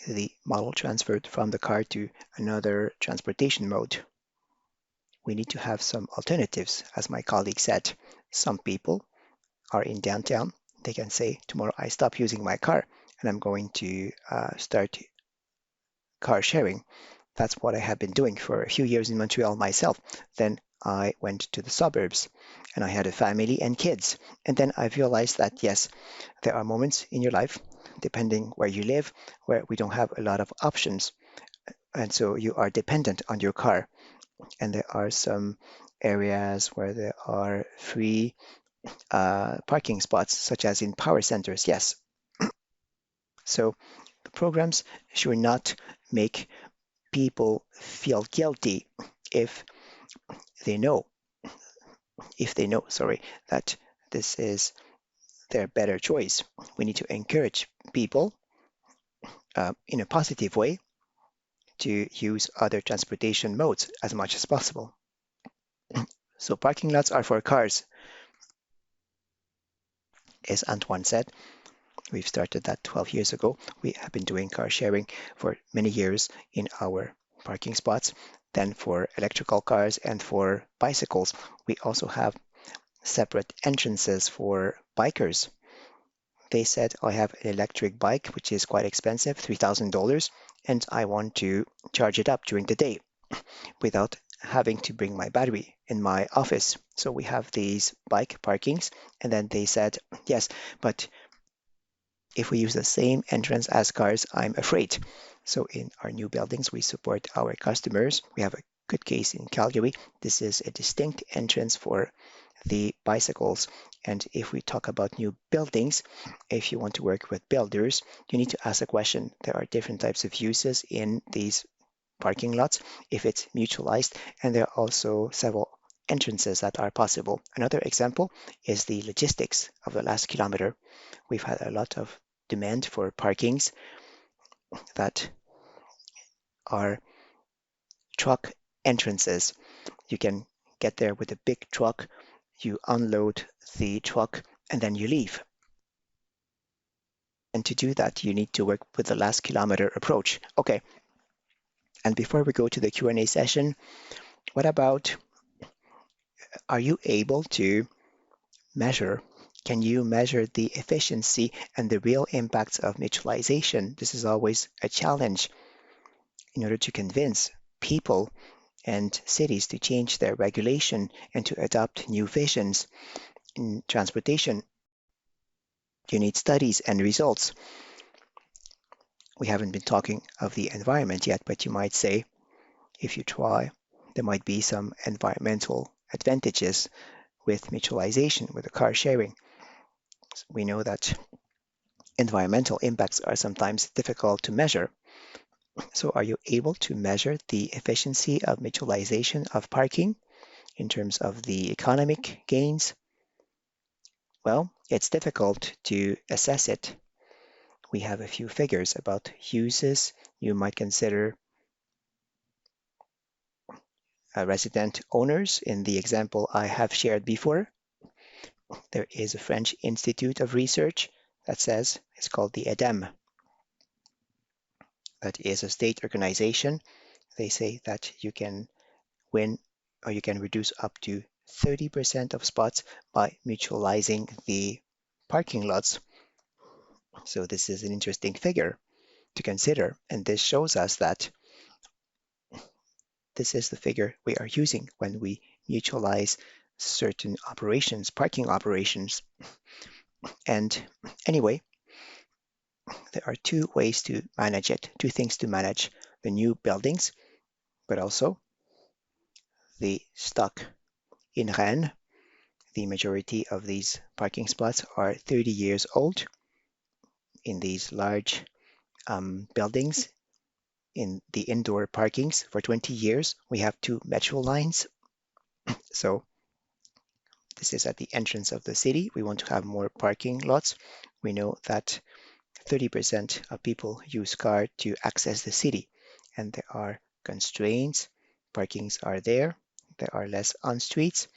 Speaker 1: The model transferred from the car to another transportation mode. We need to have some alternatives, as my colleague said. Some people are in downtown. They can say, tomorrow I stop using my car and I'm going to start car sharing. That's what I have been doing for a few years in Montreal myself. Then I went to the suburbs and I had a family and kids. And then I realized that, yes, there are moments in your life, depending where you live, where we don't have a lot of options. And so you are dependent on your car. And there are some areas where there are free parking spots, such as in power centers. Yes. So the programs should not make people feel guilty if they know, sorry, that this is their better choice. We need to encourage people in a positive way to use other transportation modes as much as possible. So parking lots are for cars, as Antoine said. We've started that 12 years ago. We have been doing car sharing for many years in our parking spots. Then for electrical cars and for bicycles, we also have separate entrances for bikers. They said, I have an electric bike, which is quite expensive, $3,000, and I want to charge it up during the day without having to bring my battery in my office. So we have these bike parkings. And then they said, yes, but if we use the same entrance as cars, I'm afraid. So in our new buildings, we support our customers. We have a good case in Calgary. This is a distinct entrance for the bicycles. And if we talk about new buildings, if you want to work with builders, you need to ask a question. There are different types of uses in these parking lots if it's mutualized, and there are also several entrances that are possible. Another example is the logistics of the last kilometer. We've had a lot of demand for parkings that are truck entrances. You can get there with a big truck, you unload the truck, and then you leave. And to do that, you need to work with the last kilometer approach. Okay, and before we go to the Q&A session, what about, are you able to measure? Can you measure the efficiency and the real impacts of mutualization? This is always a challenge in order to convince people and cities to change their regulation and to adopt new visions in transportation. You need studies and results. We haven't been talking of the environment yet, but you might say, if you try, there might be some environmental advantages with mutualization, with the car sharing. We know that environmental impacts are sometimes difficult to measure. So are you able to measure the efficiency of mutualization of parking in terms of the economic gains? Well, it's difficult to assess it. We have a few figures about uses. You might consider resident owners in the example I have shared before. There is a French Institute of Research that says it's called the EDEM. That is a state organization. They say that you can win or you can reduce up to 30% of spots by mutualizing the parking lots. So this is an interesting figure to consider, and this shows us that this is the figure we are using when we mutualize certain operations, parking operations. And anyway, there are two ways to manage it, two things to manage the new buildings, but also the stock in Rennes. The majority of these parking spots are 30 years old in these large buildings. In the indoor parkings for 20 years, we have two metro lines. So this is at the entrance of the city. We want to have more parking lots. We know that 30% of people use car to access the city, and there are constraints. Parkings are there. There are less on streets.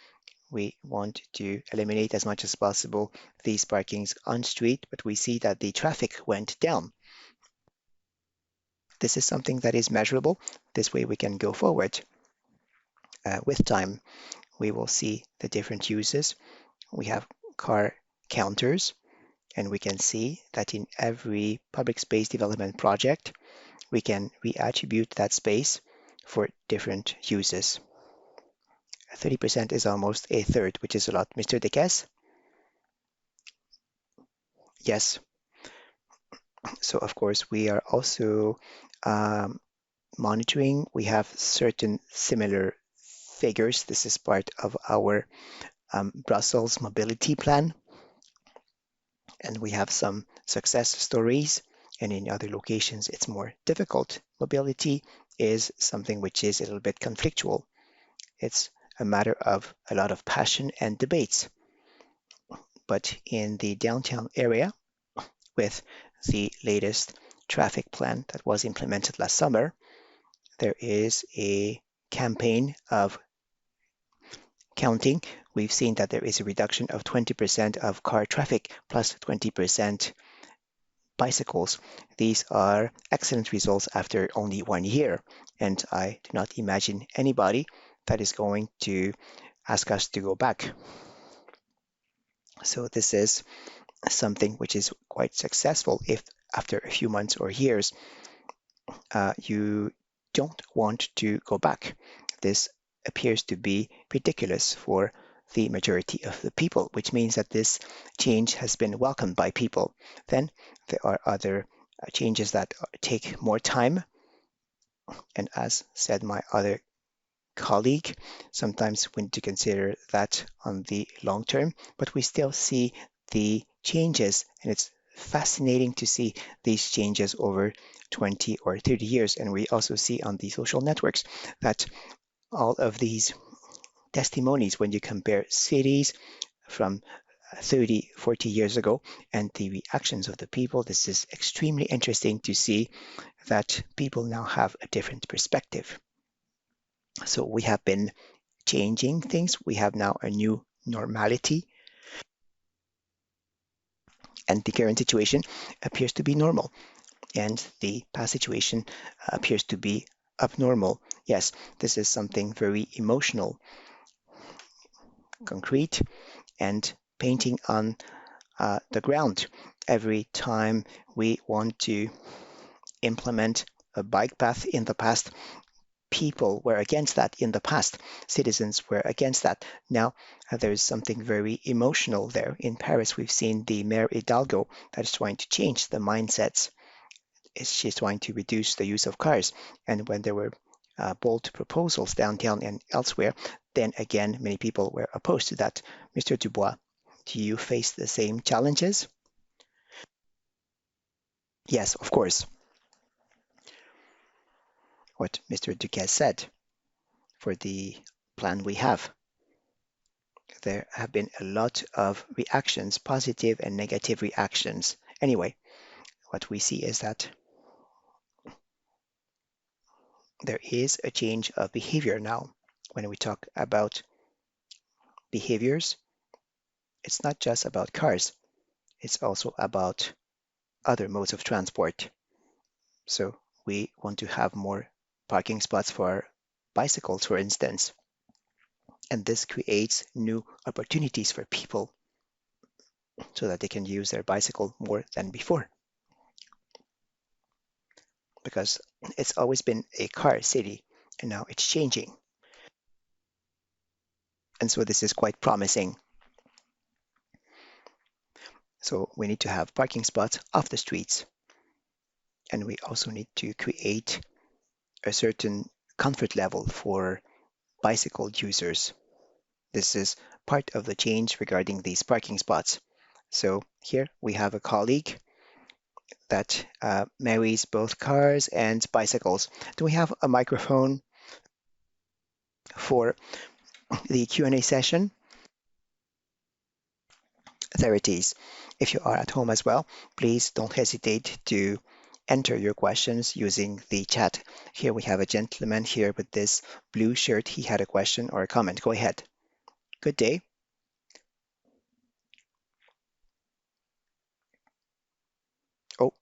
Speaker 1: We want to eliminate as much as possible these parkings on street, but we see that the traffic went down. This is something that is measurable. This way we can go forward. With time, we will see the different uses. We have car counters, and we can see that in every public space development project, we can reattribute that space for different uses. 30% is almost a third, which is a lot. Mr. Deques? Yes. So of course, we are also monitoring. We have certain similar figures. This is part of our Brussels mobility plan. And we have some success stories, and in other locations it's more difficult. Mobility is something which is a little bit conflictual. It's a matter of a lot of passion and debates. But in the downtown area, with the latest traffic plan that was implemented last summer, there is a campaign of counting. We've seen that there is a reduction of 20% of car traffic plus 20% bicycles. These are excellent results after only 1 year, and I do not imagine anybody that is going to ask us to go back. So this is something which is quite successful if after a few months or years you don't want to go back. This appears to be ridiculous for the majority of the people, which means that this change has been welcomed by people. Then there are other changes that take more time. And as said my other colleague, sometimes we need to consider that on the long term, but we still see the changes, and it's fascinating to see these changes over 20 or 30 years. And we also see on the social networks that all of these testimonies, when you compare cities from 30, 40 years ago and the reactions of the people, this is extremely interesting to see that people now have a different perspective. So we have been changing things. We have now a new normality. And the current situation appears to be normal, and the past situation appears to be abnormal. Yes, this is something very emotional, concrete, and painting on the ground. Every time we want to implement a bike path in the past, people were against that in the past. Citizens were against that. Now there is something very emotional there. In Paris, we've seen the Mayor Hidalgo that is trying to change the mindsets. She's trying to reduce the use of cars. And when there were bold proposals downtown and elsewhere, then again, many people were opposed to that. Mr. Dubois, do you face the same challenges? Yes, of course. What Mr. Duquesne said for the plan we have. There have been a lot of reactions, positive and negative reactions. Anyway, what we see is that there is a change of behavior now. When we talk about behaviors, it's not just about cars, it's also about other modes of transport. So we want to have more parking spots for bicycles, for instance, and this creates new opportunities for people so that they can use their bicycle more than before. Because it's always been a car city and now it's changing. And so this is quite promising. So we need to have parking spots off the streets. And we also need to create a certain comfort level for bicycle users. This is part of the change regarding these parking spots. So here we have a colleague that marries both cars and bicycles. Do we have a microphone for the Q&A session? There it is. If you are at home as well, please don't hesitate to enter your questions using the chat. Here we have a gentleman here with this blue shirt. He had a question or a comment. Go ahead. Good day. Oh,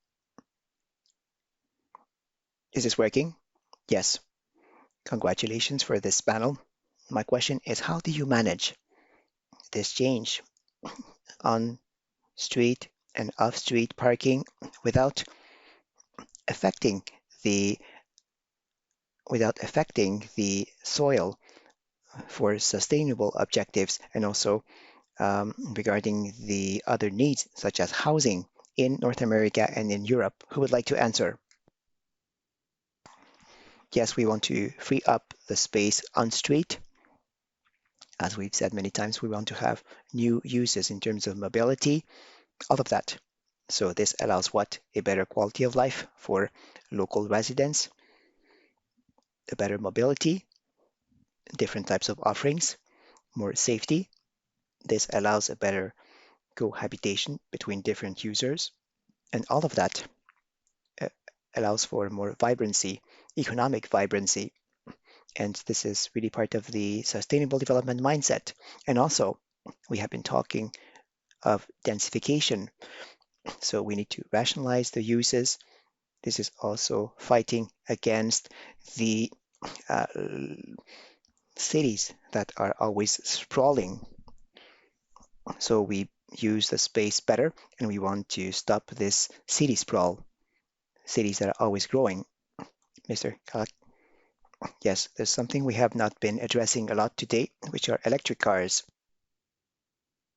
Speaker 1: is this working? Yes. Congratulations for this panel. My question is, how do you manage this change on street and off-street parking without affecting the soil for sustainable objectives, and also regarding the other needs such as housing in North America and in Europe? Who would like to answer? Yes, we want to free up the space on street. As we've said many times, we want to have new uses in terms of mobility, all of that. So this allows what? A better quality of life for local residents, a better mobility, different types of offerings, more safety. This allows a better cohabitation between different users, and all of that uh, allows for more vibrancy, economic vibrancy. And this is really part of the sustainable development mindset. And also, we have been talking of densification. So we need to rationalize the uses. This is also fighting against the uh, cities that are always sprawling. So we use the space better, and we want to stop this city sprawl, cities that are always growing. Mr. Kalak, yes, there's something we have not been addressing a lot today, which are electric cars.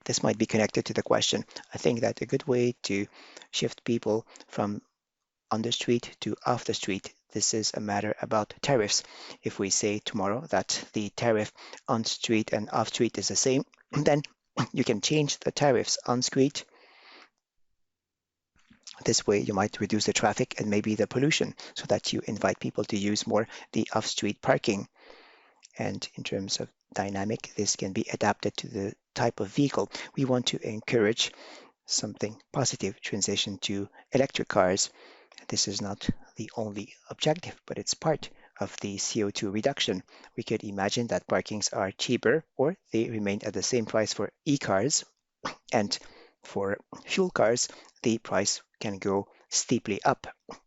Speaker 1: This might be connected to the question. I think that a good way to shift people from on the street to off the street, this is a matter about tariffs. If we say tomorrow that the tariff on street and off street is the same, then you can change the tariffs on street. This way you might reduce the traffic and maybe the pollution, so that you invite people to use more the off-street parking. And in terms of dynamic, this can be adapted to the type of vehicle. We want to encourage something positive, transition to electric cars. This is not the only objective, but it's part of the CO2 reduction. We could imagine that parkings are cheaper or they remain at the same price for e-cars, and For fuel cars, the price can go steeply up.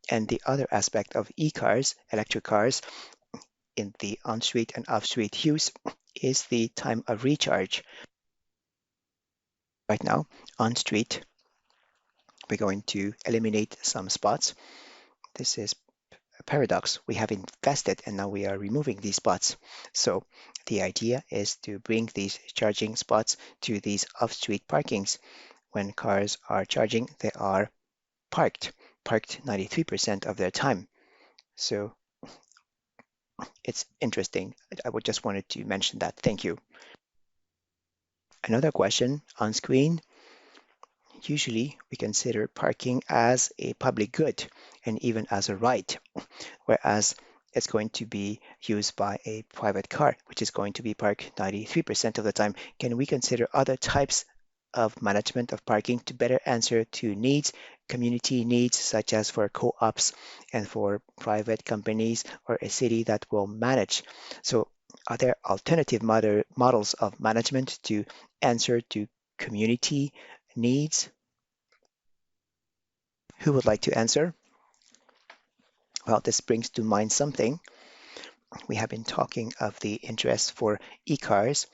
Speaker 1: And the other aspect of e-cars, electric cars, in the on-street and off-street use is the time of recharge. Right now, on-street, we're going to eliminate some spots. This is a paradox. We have invested and now we are removing these spots. So the idea is to bring these charging spots to these off-street parkings. When cars are charging, they are parked 93% of their time. So it's interesting. I would just wanted to mention that. Thank you. Another question on screen. Usually we consider parking as a public good and even as a right, whereas it's going to be used by a private car, which is going to be parked 93% of the time. Can we consider other types of management of parking to better answer to needs, community needs, such as for co-ops and for private companies or a city that will manage? So are there alternative models of management to answer to community needs? Who would like to answer? Well, this brings to mind something. We have been talking of the interest for e-cars.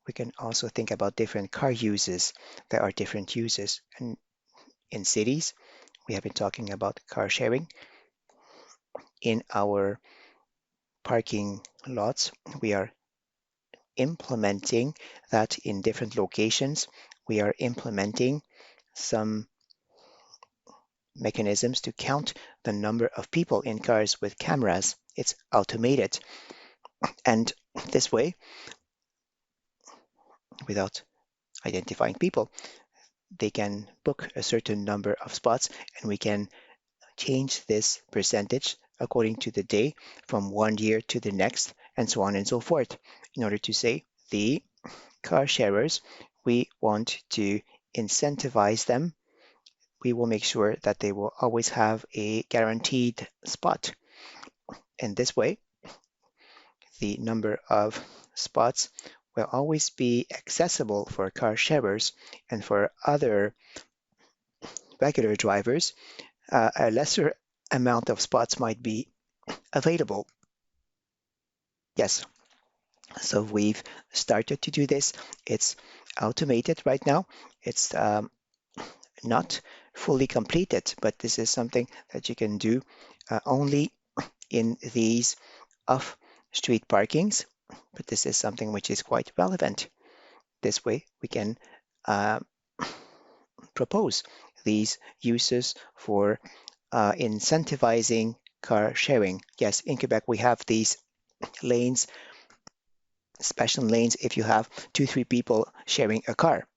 Speaker 1: We can also think about different car uses. There are different uses. And in cities, we have been talking about car sharing. In our parking lots, we are implementing that in different locations. We are implementing some mechanisms to count the number of people in cars with cameras. It's automated. And this way, without identifying people, they can book a certain number of spots and we can change this percentage according to the day from one year to the next and so on and so forth. In order to say the car sharers, we want to incentivize them. We will make sure that they will always have a guaranteed spot. And this way, the number of spots will always be accessible for car sharers and for other regular drivers. A lesser amount of spots might be available. Yes, so we've started to do this. It's automated right now. It's not fully completed, but this is something that you can do only in these off-street parkings. But this is something which is quite relevant. This way we can uh, propose these uses for incentivizing car sharing. Yes, in Quebec we have these lanes, special lanes if you have 2, 3 people sharing a car.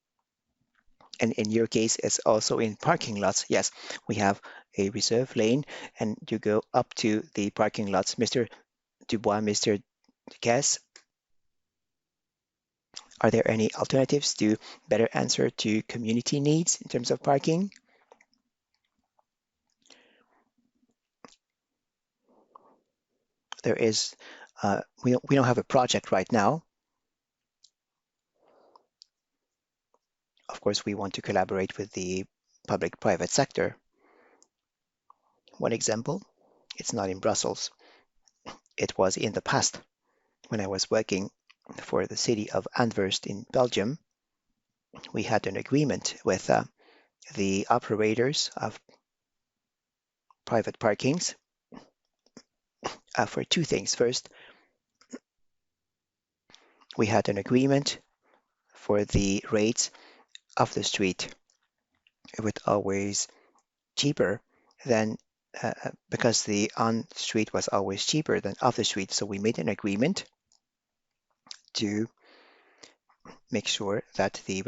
Speaker 1: And in your case, it's also in parking lots. Yes, we have a reserve lane and you go up to the parking lots. Mr. Dubois, Mr. Guess, are there any alternatives to better answer to community needs in terms of parking? There is, we don't have a project right now. Of course, we want to collaborate with the public-private sector. One example, it's not in Brussels. It was in the past when I was working for the city of Anvers in Belgium. We had an agreement with the operators of private parkings for two things. First, we had an agreement for the rates of the street. It was always cheaper than because the on street was always cheaper than off the street. So we made an agreement to make sure that the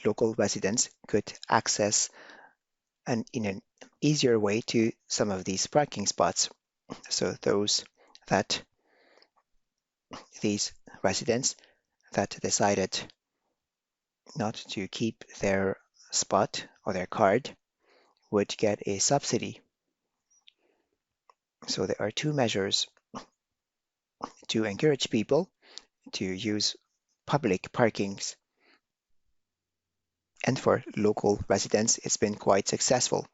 Speaker 1: local residents could access in an easier way to some of these parking spots. So these residents that decided not to keep their spot or their card would get a subsidy. So there are two measures to encourage people to use public parkings. And for local residents, it's been quite successful.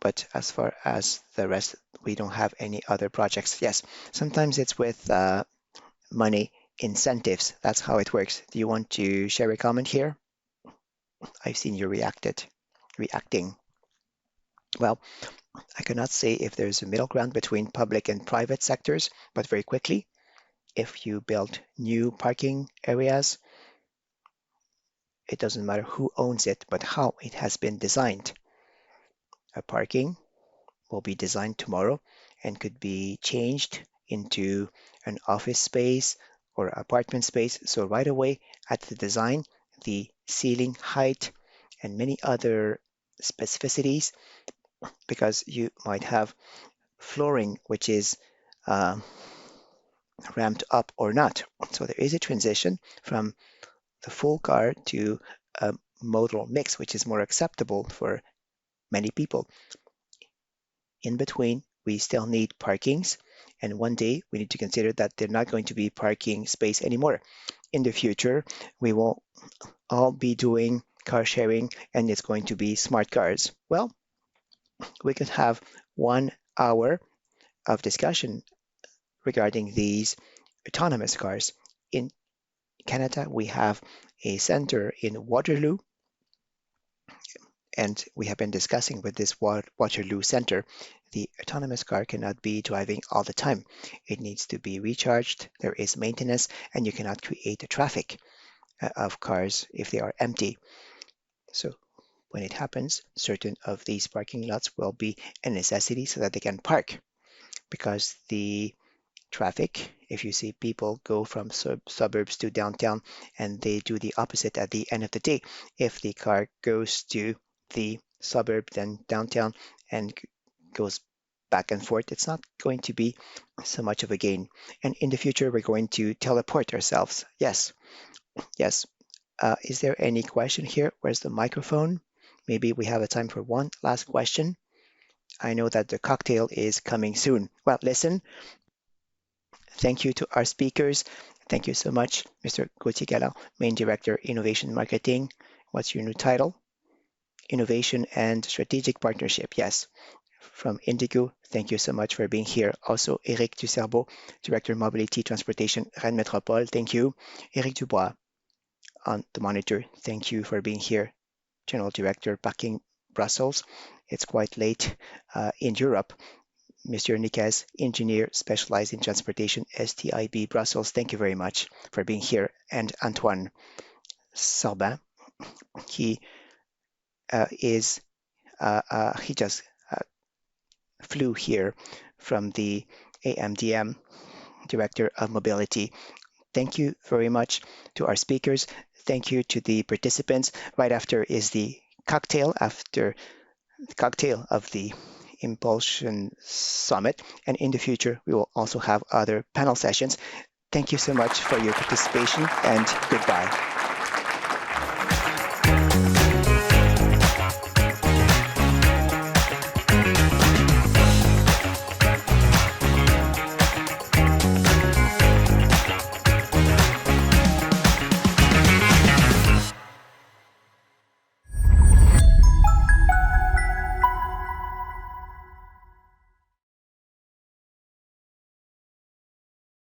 Speaker 1: But as far as the rest, we don't have any other projects. Yes, sometimes it's with money incentives. That's how it works. Do you want to share a comment here? I've seen you reacting. Well, I cannot say if there's a middle ground between public and private sectors, but very quickly, if you build new parking areas, it doesn't matter who owns it, but how it has been designed. A parking will be designed tomorrow and could be changed into an office space or apartment space. So right away at the design, the ceiling height and many other specificities, because you might have flooring which is uh, ramped up or not. So there is a transition from the full car to a modal mix, which is more acceptable for many people. In between, we still need parkings, and one day we need to consider that they're not going to be parking space anymore. In the future, we will all be doing car sharing, and it's going to be smart cars. Well, we could have 1 hour of discussion regarding these autonomous cars. In Canada, we have a center in Waterloo, and we have been discussing with this Waterloo Center, the autonomous car cannot be driving all the time. It needs to be recharged, there is maintenance, and you cannot create a traffic of cars if they are empty. So when it happens, certain of these parking lots will be a necessity so that they can park, because the traffic, if you see people go from suburbs to downtown and they do the opposite at the end of the day, if the car goes to the suburb then downtown and goes back and forth, it's not going to be so much of a gain. And in the future, we're going to teleport ourselves. Yes, yes. Is there any question here? Where's the microphone? Maybe we have a time for one last question. I know that the cocktail is coming soon. Well, listen, thank you to our speakers. Thank you so much, Mr. Gauthier Galland, Main Director, Innovation Marketing. What's your new title? Innovation and Strategic Partnership. Yes, from Indigo. Thank you so much for being here. Also, Eric Ducerbeau, Director, Mobility Transportation, Rennes Métropole. Thank you. Eric Dubois on the monitor. Thank you for being here. General Director, Parking Brussels. It's quite late in Europe. Mr. Niquez, engineer specialized in transportation, STIB Brussels. Thank you very much for being here. And Antoine Sarbin, he he just flew here from the AMDM, Director of Mobility. Thank you very much to our speakers. Thank you to the participants. Right after is the cocktail, after the cocktail of the Impulsion Summit. And in the future, we will also have other panel sessions. Thank you so much for your participation and goodbye.